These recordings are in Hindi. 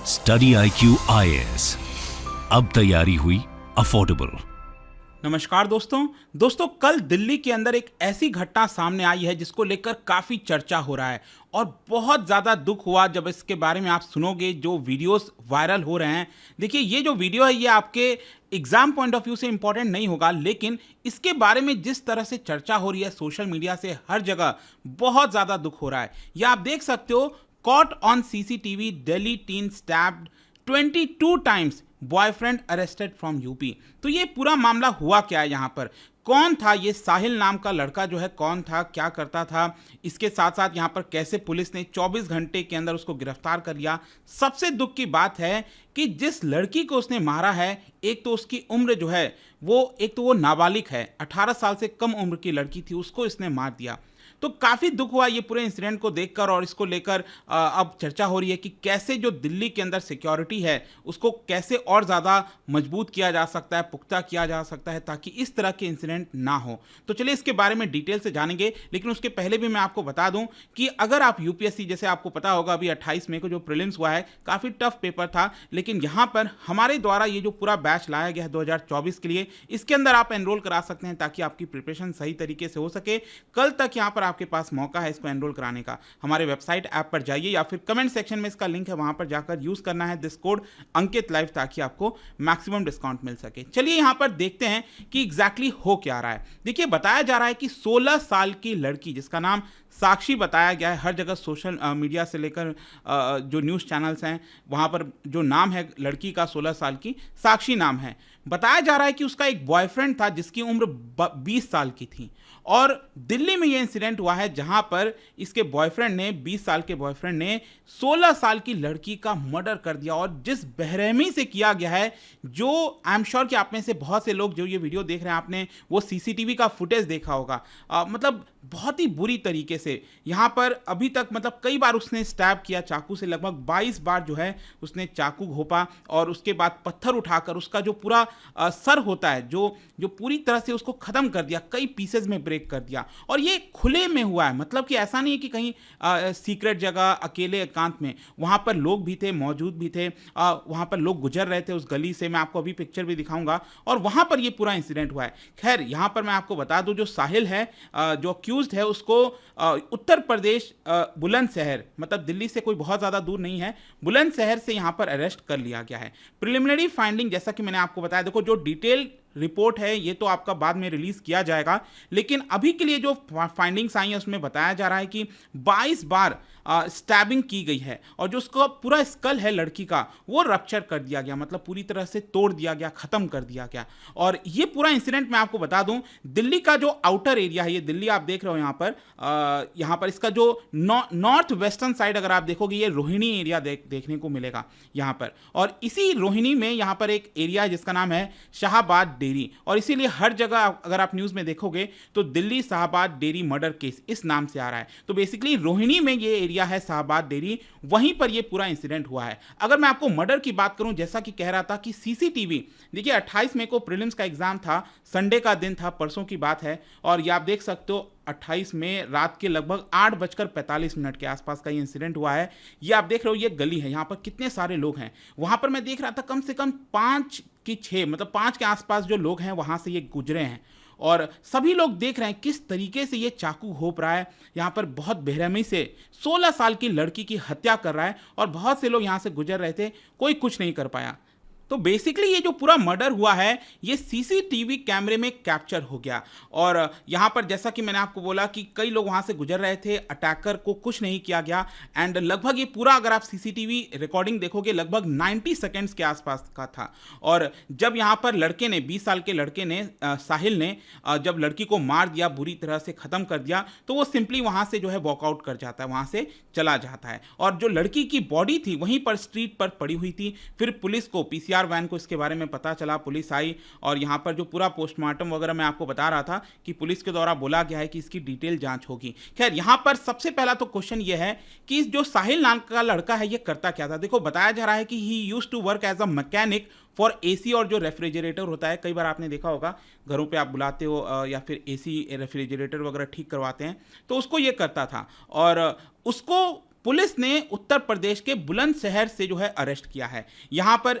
स्टडी IQ IAS, अब तैयारी हुई अफोर्डेबल। नमस्कार दोस्तों कल दिल्ली के अंदर एक ऐसी घटना सामने आई है जिसको लेकर काफ़ी चर्चा हो रहा है और बहुत ज़्यादा दुख हुआ जब इसके बारे में आप सुनोगे। जो वीडियोस वायरल हो रहे हैं, देखिए ये जो वीडियो है ये आपके एग्जाम पॉइंट ऑफ व्यू से इंपॉर्टेंट नहीं होगा, लेकिन इसके बारे में जिस तरह से चर्चा हो रही है सोशल मीडिया से हर जगह, बहुत ज़्यादा दुख हो रहा है। यह आप देख सकते हो, caught on CCTV, Delhi tin stabbed 22 times, boyfriend arrested from UP. तो ये पूरा मामला हुआ क्या है, यहाँ पर कौन था ये साहिल नाम का लड़का जो है, कौन था, क्या करता था, इसके साथ साथ यहाँ पर कैसे पुलिस ने 24 घंटे के अंदर उसको गिरफ्तार कर लिया। सबसे दुख की बात है कि जिस लड़की को उसने मारा है, एक तो उसकी उम्र जो है वो नाबालिग है, 18 साल से कम उम्र की लड़की थी, उसको इसने मार दिया। तो काफ़ी दुख हुआ ये पूरे इंसिडेंट को देखकर, और इसको लेकर अब चर्चा हो रही है कि कैसे जो दिल्ली के अंदर सिक्योरिटी है उसको कैसे और ज़्यादा मजबूत किया जा सकता है, पुख्ता किया जा सकता है, ताकि इस तरह के इंसिडेंट ना हो। तो चलिए इसके बारे में डिटेल से जानेंगे, लेकिन उसके पहले भी मैं आपको बता दूं कि अगर आप UPSC, जैसे आपको पता होगा अभी 28 मई को जो प्रीलिम्स हुआ है, काफ़ी टफ पेपर था, लेकिन यहाँ पर हमारे द्वारा ये जो पूरा बैच लाया गया है 2024 के लिए, इसके अंदर आप एनरोल करा सकते हैं ताकि आपकी प्रिपरेशन सही तरीके से हो सके। कल तक यहाँ पर आपके पास मौका है इसको एनरोल कराने का। हमारे वेबसाइट ऐप पर जाइए या फिर कमेंट सेक्शन में इसका लिंक है, वहां पर जाकर यूज करना है दिस कोड अंकित लाइव, ताकि आपको मैक्सिमम डिस्काउंट मिल सके। चलिए यहां पर देखते हैं कि एग्जैक्टली हो क्या रहा है। देखिए बताया जा रहा है कि 16 साल की लड़की जिसका नाम साक्षी बताया गया है, हर जगह सोशल मीडिया से लेकर जो न्यूज़ चैनल्स हैं वहाँ पर जो नाम है लड़की का 16 साल की साक्षी नाम है। बताया जा रहा है कि उसका एक बॉयफ्रेंड था जिसकी उम्र 20 साल की थी, और दिल्ली में ये इंसिडेंट हुआ है जहाँ पर इसके बॉयफ्रेंड ने, 20 साल के बॉयफ्रेंड ने 16 साल की लड़की का मर्डर कर दिया। और जिस बेरहमी से किया गया है, जो आई एम श्योर कि आप में से बहुत से लोग जो ये वीडियो देख रहे हैं, आपने वो CCTV का फुटेज देखा होगा। मतलब बहुत ही बुरी तरीके से यहाँ पर अभी तक, मतलब कई बार उसने स्टैब किया चाकू से, लगभग 22 बार जो है उसने चाकू घोंपा, और उसके बाद पत्थर उठाकर उसका जो पूरा सर होता है जो पूरी तरह से उसको ख़त्म कर दिया, कई पीसेज में ब्रेक कर दिया। और ये खुले में हुआ है, मतलब कि ऐसा नहीं है कि कहीं सीक्रेट जगह अकेले एकांत में, वहाँ पर लोग भी थे, मौजूद भी थे, वहाँ पर लोग गुजर रहे थे उस गली से। मैं आपको अभी पिक्चर भी दिखाऊंगा, और वहाँ पर ये पूरा इंसिडेंट हुआ है। खैर यहाँ पर मैं आपको बता दूं, जो साहिल है, जो अक्यूज्ड है, उसको उत्तर प्रदेश बुलंदशहर, मतलब दिल्ली से कोई बहुत ज़्यादा दूर नहीं है, बुलंदशहर से यहाँ पर अरेस्ट कर लिया गया है। प्रिलिमिनरी फाइंडिंग, जैसा कि मैंने आपको बताया, देखो जो डिटेल रिपोर्ट है ये तो आपका बाद में रिलीज किया जाएगा, लेकिन अभी के लिए जो फाइंडिंग्स आई हैं उसमें बताया जा रहा है कि 22 बार स्टैबिंग की गई है, और जो उसका पूरा स्कल है लड़की का वो रप्चर कर दिया गया, मतलब पूरी तरह से तोड़ दिया गया, खत्म कर दिया गया। और ये पूरा इंसिडेंट मैं आपको बता दूं, दिल्ली का जो आउटर एरिया है, ये दिल्ली आप देख रहे हो यहाँ पर इसका जो नॉर्थ वेस्टर्न साइड अगर आप देखोगे, ये रोहिणी एरिया देखने को मिलेगा यहाँ पर। और इसी रोहिणी में यहाँ पर एक एरिया है जिसका नाम है शाहबाद डेयरी, और इसीलिए हर जगह अगर आप न्यूज़ में देखोगे तो Delhi Shahbad dairy murder case इस नाम से आ रहा है। तो बेसिकली रोहिणी में ये एरिया है शाहबाद डेयरी, वहीं पर ये पूरा इंसिडेंट हुआ है। अगर मैं आपको मर्डर की बात करूं, जैसा कि कह रहा था कि CCTV, देखिए 28 मई को प्रीलिम्स का एग्जाम था, संडे का दिन था, परसों की बात है, और ये आप देख सकते हो 28 में रात के लगभग 8:45 के आसपास का ये इंसिडेंट हुआ है। ये आप देख रहे हो, ये गली है, यहाँ पर कितने सारे लोग हैं। वहाँ पर मैं देख रहा था कम से कम 5 की 6, मतलब 5 के आसपास जो लोग हैं वहाँ से ये गुजरे हैं, और सभी लोग देख रहे हैं किस तरीके से ये चाकू घोंप रहा है, यहाँ पर बहुत बेरहमी से 16 साल की लड़की की हत्या कर रहा है, और बहुत से लोग यहाँ से गुजर रहे थे, कोई कुछ नहीं कर पाया। तो बेसिकली ये जो पूरा मर्डर हुआ है ये CCTV कैमरे में कैप्चर हो गया, और यहाँ पर जैसा कि मैंने आपको बोला कि कई लोग वहाँ से गुजर रहे थे, अटैकर को कुछ नहीं किया गया, एंड लगभग ये पूरा अगर आप CCTV रिकॉर्डिंग देखोगे लगभग 90 सेकेंड्स के आसपास का था। और जब यहाँ पर लड़के ने, 20 साल के लड़के ने, साहिल ने जब लड़की को मार दिया, बुरी तरह से ख़त्म कर दिया, तो वो सिंपली वहाँ से जो है वॉकआउट कर जाता है, वहाँ से चला जाता है। और जो लड़की की बॉडी थी वहीं पर स्ट्रीट पर पड़ी हुई थी। फिर पुलिस को, PCR वैन को इसके बारे में पता चला, पुलिस आई, और यहाँ पर जो पूरा पोस्टमार्टम वगैरह मैं आपको बता रहा था कि पुलिस के द्वारा बोला गया है कि इसकी डिटेल जांच होगी। खैर यहाँ पर सबसे पहला तो क्वेश्चन ये है कि जो साहिल नाम का लड़का है ये करता क्या था। देखो बताया जा रहा है कि he used to work as a mechanic for AC, और जो रेफ्रिजरेटर होता है, कई बार आपने देखा होगा घरों पे आप बुलाते हो या फिर AC रेफ्रिजरेटर वगैरह ठीक करवाते हैं, तो उसको ये करता था। और उसको पुलिस ने उत्तर प्रदेश के बुलंदशहर से जो है अरेस्ट किया है। यहाँ पर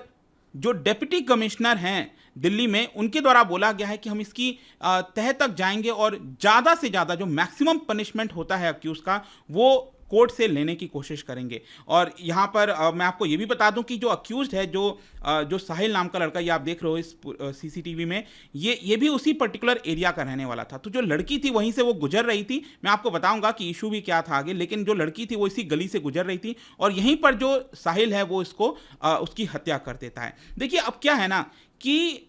जो डिप्टी कमिश्नर हैं दिल्ली में, उनके द्वारा बोला गया है कि हम इसकी तह तक जाएंगे और ज़्यादा से ज़्यादा जो मैक्सिमम पनिशमेंट होता है अक्यूज का वो कोर्ट से लेने की कोशिश करेंगे। और यहाँ पर मैं आपको ये भी बता दूं कि जो अक्यूज्ड है, जो साहिल नाम का लड़का, ये आप देख रहे हो इस सीसीटीवी में, ये भी उसी पर्टिकुलर एरिया का रहने वाला था। तो जो लड़की थी वहीं से वो गुजर रही थी। मैं आपको बताऊंगा कि इशू भी क्या था आगे, लेकिन जो लड़की थी वो इसी गली से गुजर रही थी और यहीं पर जो साहिल है वो इसको उसकी हत्या कर देता है। देखिए अब क्या है ना कि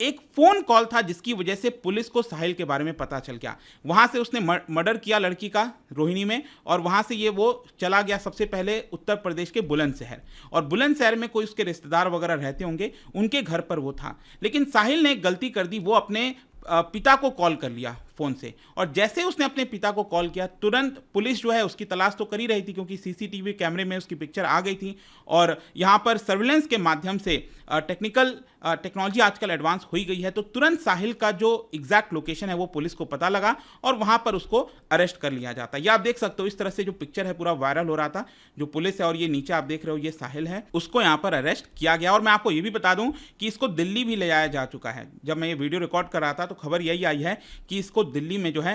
एक फोन कॉल था जिसकी वजह से पुलिस को साहिल के बारे में पता चल गया। वहां से उसने मर्डर किया लड़की का रोहिणी में, और वहां से ये वो चला गया सबसे पहले उत्तर प्रदेश के बुलंदशहर, और बुलंदशहर में कोई उसके रिश्तेदार वगैरह रहते होंगे, उनके घर पर वो था। लेकिन साहिल ने गलती कर दी, वो अपने पिता को कॉल कर लिया फ़ोन से, और जैसे उसने अपने पिता को कॉल किया तुरंत पुलिस जो है उसकी तलाश तो कर ही रही थी क्योंकि सीसीटीवी कैमरे में उसकी पिक्चर आ गई थी, और यहाँ पर सर्विलेंस के माध्यम से टेक्नोलॉजी आजकल एडवांस हो गई है, तो तुरंत साहिल का जो एग्जैक्ट लोकेशन है वो पुलिस को पता लगा और वहाँ पर उसको अरेस्ट कर लिया जाता है। ये आप देख सकते हो, इस तरह से जो पिक्चर है पूरा वायरल हो रहा था, जो पुलिस है, और ये नीचे आप देख रहे हो ये साहिल है, उसको यहाँ पर अरेस्ट किया गया। और मैं आपको ये भी बता दूं कि इसको दिल्ली भी ले जाया जा चुका है। जब मैं ये वीडियो रिकॉर्ड कर रहा था तो खबर यही आई है कि इसको दिल्ली में जो है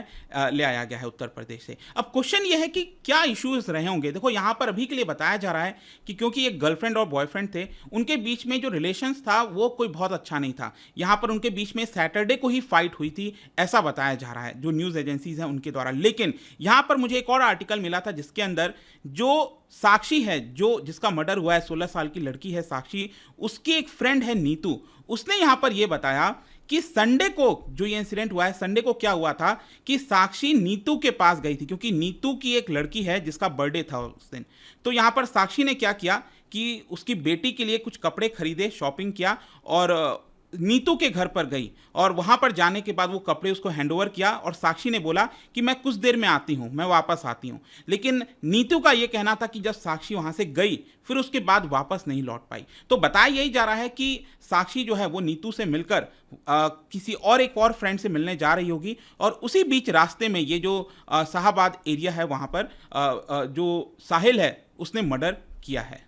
ले आया गया है उत्तर प्रदेश से। अब क्वेश्चन ये है कि क्या इश्यूज रहे होंगे। देखो यहाँ पर अभी के लिए बताया जा रहा है कि क्योंकि एक गर्लफ्रेंड और बॉयफ्रेंड थे, उनके बीच में जो रिलेशंस था वो कोई बहुत अच्छा नहीं था। यहाँ पर उनके बीच में सैटरडे को ही फाइट हुई थी, ऐसा बताया जा रहा है जो न्यूज़ एजेंसीज हैं उनके द्वारा। लेकिन यहाँ पर मुझे एक और आर्टिकल मिला था जिसके अंदर जो साक्षी है, जो जिसका मर्डर हुआ है, 16 साल की लड़की है साक्षी, उसकी एक फ्रेंड है नीतू, उसने यहाँ पर यह बताया कि संडे को जो ये इंसिडेंट हुआ है, संडे को क्या हुआ था कि साक्षी नीतू के पास गई थी क्योंकि नीतू की एक लड़की है जिसका बर्थडे था उस दिन। तो यहाँ पर साक्षी ने क्या किया कि उसकी बेटी के लिए कुछ कपड़े खरीदे, शॉपिंग किया और नीतू के घर पर गई, और वहां पर जाने के बाद वो कपड़े उसको हैंडओवर किया और साक्षी ने बोला कि मैं कुछ देर में आती हूं, मैं वापस आती हूं। लेकिन नीतू का ये कहना था कि जब साक्षी वहां से गई फिर उसके बाद वापस नहीं लौट पाई। तो बताया यही जा रहा है कि साक्षी जो है वो नीतू से मिलकर किसी और एक और फ्रेंड से मिलने जा रही होगी, और उसी बीच रास्ते में ये जो शाहबाद एरिया है वहां पर जो साहिल है उसने मर्डर किया है।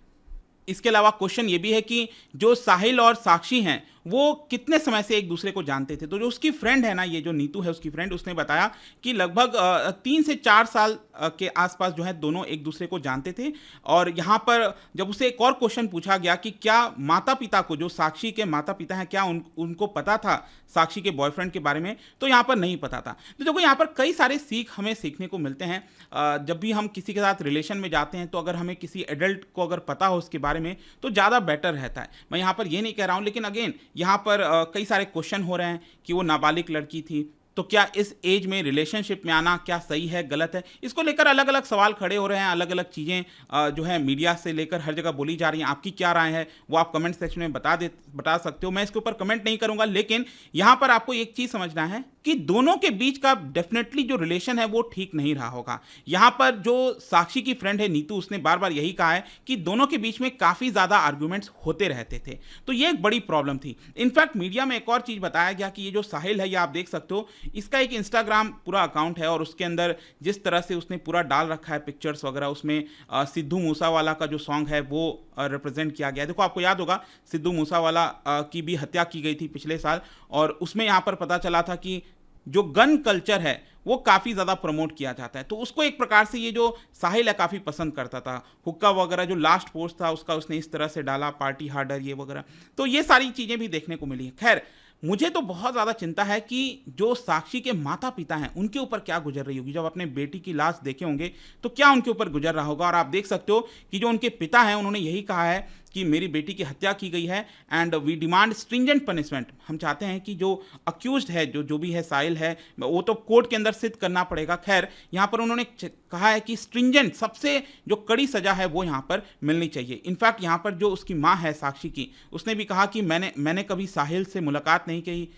इसके अलावा क्वेश्चन ये भी है कि जो साहिल और साक्षी हैं वो कितने समय से एक दूसरे को जानते थे। तो जो उसकी फ्रेंड है ना, ये जो नीतू है उसकी फ्रेंड, उसने बताया कि लगभग 3 से 4 साल के आसपास जो है दोनों एक दूसरे को जानते थे। और यहाँ पर जब उसे एक और क्वेश्चन पूछा गया कि क्या माता पिता को, जो साक्षी के माता पिता हैं, क्या उनको पता था साक्षी के बॉयफ्रेंड के बारे में, तो यहाँ पर नहीं पता था। तो देखो यहाँ पर कई सारे सीख हमें सीखने को मिलते हैं। जब भी हम किसी के साथ रिलेशन में जाते हैं तो अगर हमें किसी एडल्ट को अगर पता हो उसके बारे में तो ज़्यादा बेटर रहता है। मैं यहाँ पर ये नहीं कह रहा हूँ, लेकिन अगेन यहाँ पर कई सारे क्वेश्चन हो रहे हैं कि वो नाबालिग लड़की थी, तो क्या इस एज में रिलेशनशिप में आना क्या सही है, गलत है, इसको लेकर अलग अलग सवाल खड़े हो रहे हैं। अलग अलग चीज़ें जो है मीडिया से लेकर हर जगह बोली जा रही हैं। आपकी क्या राय है वो आप कमेंट सेक्शन में बता सकते हो। मैं इसके ऊपर कमेंट नहीं करूंगा, लेकिन यहाँ पर आपको एक चीज़ समझना है कि दोनों के बीच का डेफिनेटली जो रिलेशन है वो ठीक नहीं रहा होगा। यहाँ पर जो साक्षी की फ्रेंड है नीतू, उसने बार बार यही कहा है कि दोनों के बीच में काफ़ी ज़्यादा आर्ग्यूमेंट्स होते रहते थे, तो ये एक बड़ी प्रॉब्लम थी। इनफैक्ट मीडिया में एक और चीज़ बताया गया कि ये जो साहिल है, ये आप देख सकते हो, इसका एक इंस्टाग्राम पूरा अकाउंट है और उसके अंदर जिस तरह से उसने पूरा डाल रखा है पिक्चर्स वगैरह, उसमें सिद्धू मूसावाला का जो सॉन्ग है वो रिप्रेजेंट किया गया है। देखो आपको याद होगा सिद्धू मूसावाला की भी हत्या की गई थी पिछले साल, और उसमें यहाँ पर पता चला था कि जो गन कल्चर है वो काफ़ी ज़्यादा प्रमोट किया जाता है। तो उसको एक प्रकार से ये जो साहिल है काफ़ी पसंद करता था। हुक्का वगैरह जो लास्ट पोस्ट था उसका उसने इस तरह से डाला, पार्टी हार्डर ये वगैरह, तो ये सारी चीज़ें भी देखने को मिली है। खैर, मुझे तो बहुत ज़्यादा चिंता है कि जो साक्षी के माता पिता हैं उनके ऊपर क्या गुजर रही होगी। जब अपने बेटी की लाश देखे होंगे तो क्या उनके ऊपर गुजर रहा होगा। और आप देख सकते हो कि जो उनके पिता हैं उन्होंने यही कहा है कि मेरी बेटी की हत्या की गई है and we demand stringent punishment. हम चाहते हैं कि जो अक्यूज्ड है, जो भी है साहिल है, वो तो कोर्ट के अंदर सिद्ध करना पड़ेगा। खैर, यहाँ पर उन्होंने कहा है कि स्ट्रिंजेंट, सबसे जो कड़ी सजा है वो यहाँ पर मिलनी चाहिए। इनफैक्ट यहाँ पर जो उसकी माँ है साक्षी की, उसने भी कहा कि मैंने कभी साहिल से मुलाकात नहीं की,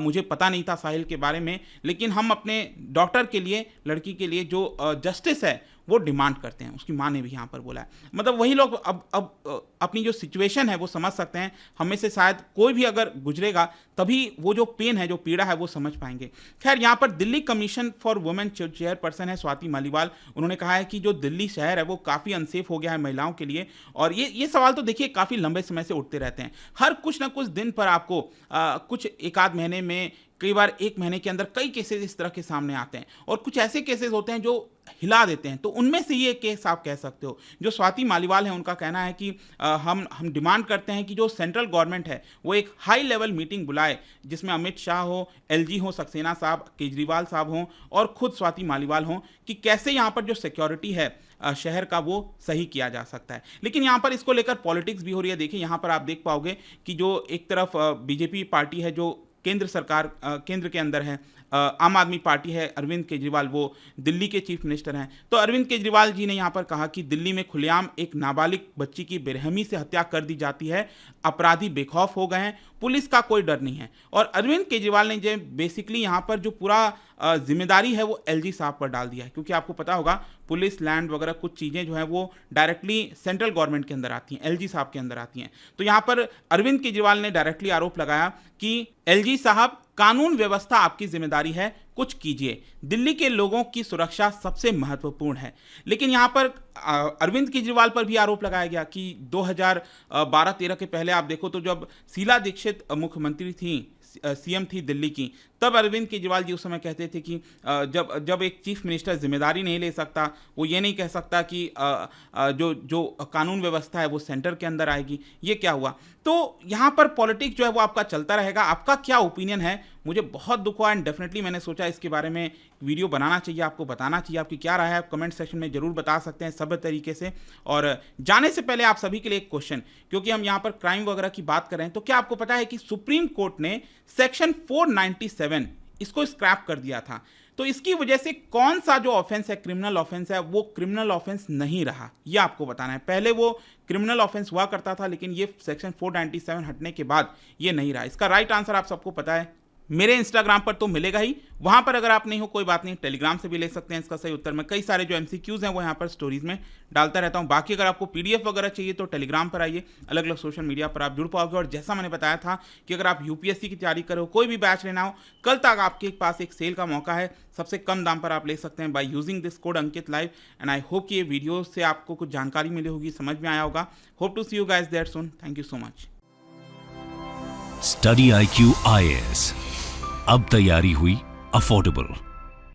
मुझे पता नहीं था साहिल के बारे में, लेकिन हम अपने डॉटर के लिए, लड़की के लिए जो जस्टिस है वो डिमांड करते हैं। उसकी माँ ने भी यहाँ पर बोला है। मतलब वही लोग अब अपनी जो सिचुएशन है वो समझ सकते हैं। हमें से शायद कोई भी अगर गुजरेगा तभी वो जो पेन है, जो पीड़ा है, वो समझ पाएंगे। खैर, यहाँ पर Delhi commission for women chairperson है स्वाति मालीवाल। उन्होंने कहा है कि जो दिल्ली शहर है वो काफ़ी अनसेफ हो गया है महिलाओं के लिए। और ये सवाल तो देखिए काफ़ी लंबे समय से उठते रहते हैं। हर कुछ ना कुछ दिन पर आपको कुछ एक आध महीने में, कई बार एक महीने के अंदर कई केसेस इस तरह के सामने आते हैं और कुछ ऐसे केसेस होते हैं जो हिला देते हैं। तो उनमें से ये केस आप कह सकते हो। जो स्वाति मालीवाल है उनका कहना है कि हम डिमांड करते हैं कि जो सेंट्रल गवर्नमेंट है वो एक हाई लेवल मीटिंग बुलाए जिसमें अमित शाह हो, एलजी हो, सक्सेना साहब, केजरीवाल साहब हों और खुद स्वाति मालीवाल हों कि कैसे यहाँ पर जो सिक्योरिटी है शहर का वो सही किया जा सकता है। लेकिन यहाँ पर इसको लेकर पॉलिटिक्स भी हो रही है। देखिए यहाँ पर आप देख पाओगे कि जो एक तरफ बीजेपी पार्टी है जो केंद्र सरकार केंद्र के अंदर है, आम आदमी पार्टी है, अरविंद केजरीवाल वो दिल्ली के चीफ मिनिस्टर हैं। तो अरविंद केजरीवाल जी ने यहाँ पर कहा कि दिल्ली में खुलेआम एक नाबालिग बच्ची की बेरहमी से हत्या कर दी जाती है, अपराधी बेखौफ हो गए हैं, पुलिस का कोई डर नहीं है। और अरविंद केजरीवाल ने जो बेसिकली यहाँ पर जो पूरा जिम्मेदारी है वो एलजी साहब पर डाल दिया है, क्योंकि आपको पता होगा पुलिस, लैंड वगैरह कुछ चीज़ें जो हैं वो डायरेक्टली सेंट्रल गवर्नमेंट के अंदर आती हैं, एलजी साहब के अंदर आती हैं। तो यहाँ पर अरविंद केजरीवाल ने डायरेक्टली आरोप लगाया कि एलजी साहब, कानून व्यवस्था आपकी जिम्मेदारी है, कुछ कीजिए, दिल्ली के लोगों की सुरक्षा सबसे महत्वपूर्ण है। लेकिन यहाँ पर अरविंद केजरीवाल पर भी आरोप लगाया गया कि 2012-13 के पहले आप देखो तो जब शीला दीक्षित मुख्यमंत्री थी, सीएम थी दिल्ली की, तब अरविंद केजरीवाल जी उस समय कहते थे कि जब एक चीफ मिनिस्टर जिम्मेदारी नहीं ले सकता, वो ये नहीं कह सकता कि जो कानून व्यवस्था है वो सेंटर के अंदर आएगी। ये क्या हुआ? तो यहाँ पर पॉलिटिक्स जो है वो आपका चलता रहेगा। आपका क्या ओपिनियन है? मुझे बहुत दुख हुआ एंड डेफिनेटली मैंने सोचा इसके बारे में वीडियो बनाना चाहिए, आपको बताना चाहिए। आपकी क्या राय है आप कमेंट सेक्शन में जरूर बता सकते हैं सभ्य तरीके से। और जाने से पहले आप सभी के लिए एक क्वेश्चन, क्योंकि हम यहाँ पर क्राइम वगैरह की बात कर रहे हैं, तो क्या आपको पता है कि सुप्रीम कोर्ट ने सेक्शन 497 इसको स्क्रैप कर दिया था? तो इसकी वजह से कौन सा जो ऑफेंस है, क्रिमिनल ऑफेंस है, वो क्रिमिनल ऑफेंस नहीं रहा, ये आपको बताना है। पहले वो क्रिमिनल ऑफेंस हुआ करता था, लेकिन ये सेक्शन 497 हटने के बाद ये नहीं रहा। इसका राइट आंसर आप सबको पता है, मेरे इंस्टाग्राम पर तो मिलेगा ही, वहां पर अगर आप नहीं हो कोई बात नहीं, टेलीग्राम से भी ले सकते हैं इसका सही उत्तर। मैं कई सारे जो एमसीक्यूज हैं वो यहाँ पर स्टोरीज में डालता रहता हूँ। बाकी अगर आपको पीडीएफ वगैरह चाहिए तो टेलीग्राम पर आइए, अलग अलग सोशल मीडिया पर आप जुड़ पाओगे। और जैसा मैंने बताया था कि अगर आप यूपीएससी की तैयारी करो, कोई भी बैच लेना हो, कल तक आपके पास एक सेल का मौका है, सबसे कम दाम पर आप ले सकते हैं by using this code Ankit live. And I hope कि ये वीडियो से आपको कुछ जानकारी मिली होगी, समझ में आया होगा। Hope to see you guys there soon. Thank you so much. Study IQ IAS, अब तैयारी हुई अफोर्डेबल।